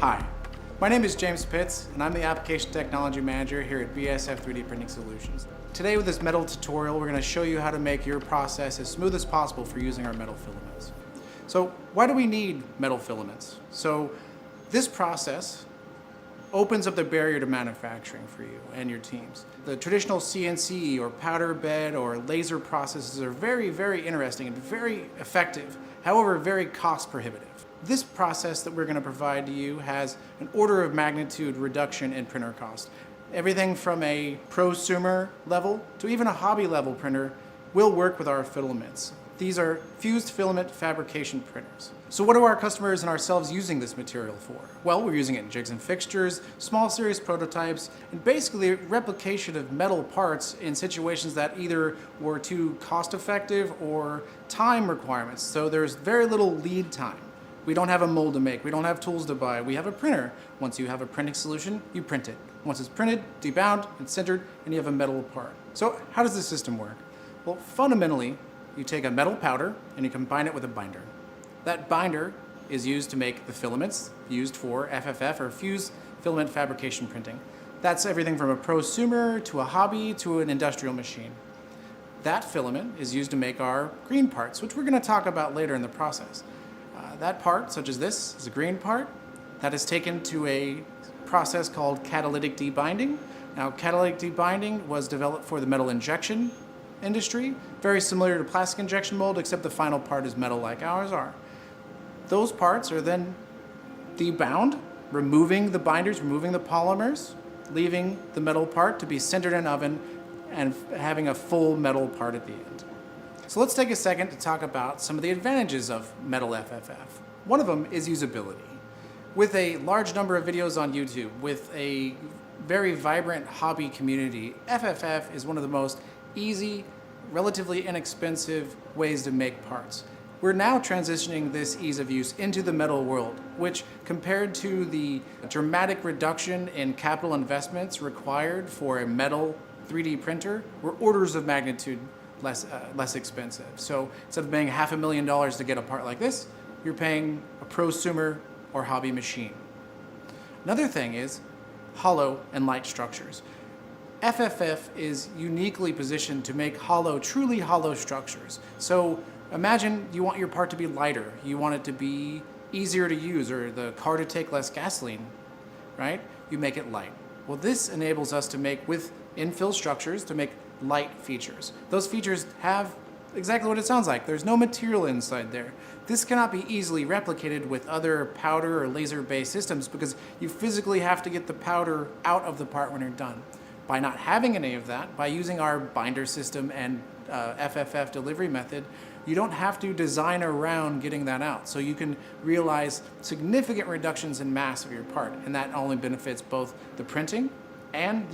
Hi, my name is James Pitts, and I'm the Application Technology Manager here at BSF 3D Printing Solutions. Today with this metal tutorial, we're going to show you how to make your process as smooth as possible for using our metal filaments. So why do we need metal filaments? So this process opens up the barrier to manufacturing for you and your teams. The traditional CNC or powder bed or laser processes are very, very interesting and very effective, however, very cost prohibitive. This process that we're going to provide to you has an order of magnitude reduction in printer cost. Everything from a prosumer level to even a hobby level printer will work with our filaments. These are fused filament fabrication printers. So what are our customers and ourselves using this material for? Well, we're using it in jigs and fixtures, small series prototypes, and basically replication of metal parts in situations that either were too cost effective or time requirements. So there's very little lead time. We don't have a mold to make, we don't have tools to buy, we have a printer. Once you have a printing solution, you print it. Once it's printed, debound, and sintered, and you have a metal part. So how does the system work? Well, fundamentally, you take a metal powder and you combine it with a binder. That binder is used to make the filaments used for FFF or fused filament fabrication printing. That's everything from a prosumer to a hobby to an industrial machine. That filament is used to make our green parts, which we're going to talk about later in the process. That part, such as this, is a green part that is taken to a process called catalytic debinding. Now, catalytic debinding was developed for the metal injection industry, very similar to plastic injection mold, except the final part is metal like ours are. Those parts are then debound, removing the binders, removing the polymers, leaving the metal part to be sintered in oven and having a full metal part at the end. So let's take a second to talk about some of the advantages of metal FFF. One of them is usability. With a large number of videos on YouTube, with a very vibrant hobby community, FFF is one of the most easy, relatively inexpensive ways to make parts. We're now transitioning this ease of use into the metal world, which compared to the dramatic reduction in capital investments required for a metal 3D printer, we're orders of magnitude less expensive. So instead of paying $500,000 to get a part like this, you're paying a prosumer or hobby machine. Another thing is hollow and light structures. FFF is uniquely positioned to make truly hollow structures. So imagine you want your part to be lighter, you want it to be easier to use, or the car to take less gasoline, right? You make it light. Well, this enables us to make with infill structures to make light features. Those features have exactly what it sounds like. There's no material inside there. This cannot be easily replicated with other powder or laser-based systems because you physically have to get the powder out of the part when you're done. By not having any of that, by using our binder system and FFF delivery method, you don't have to design around getting that out. So you can realize significant reductions in mass of your part, and that only benefits both the printing and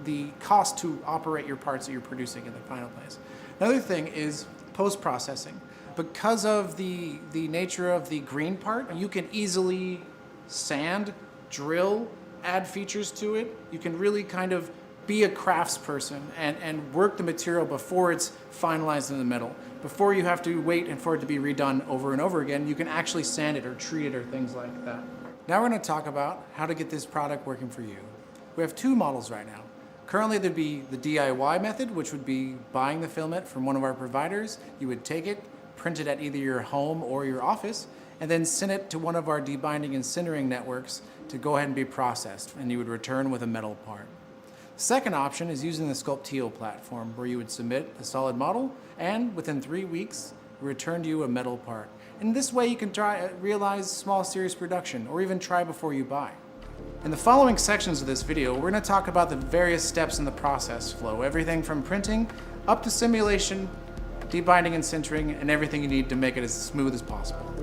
the cost to operate your parts that you're producing in the final place. Another thing is post-processing. Because of the nature of the green part, you can easily sand, drill, add features to it. You can really kind of be a craftsperson and work the material before it's finalized in the metal. Before you have to wait and for it to be redone over and over again, you can actually sand it or treat it or things like that. Now we're going to talk about how to get this product working for you. We have two models right now. Currently there'd be the DIY method, which would be buying the filament from one of our providers. You would take it, print it at either your home or your office, and then send it to one of our debinding and sintering networks to go ahead and be processed, and you would return with a metal part. The second option is using the Sculpteo platform, where you would submit a solid model, and within 3 weeks, return to you a metal part. And this way you can realize small series production, or even try before you buy. In the following sections of this video, we're going to talk about the various steps in the process flow, everything from printing up to simulation, debinding and sintering, and everything you need to make it as smooth as possible.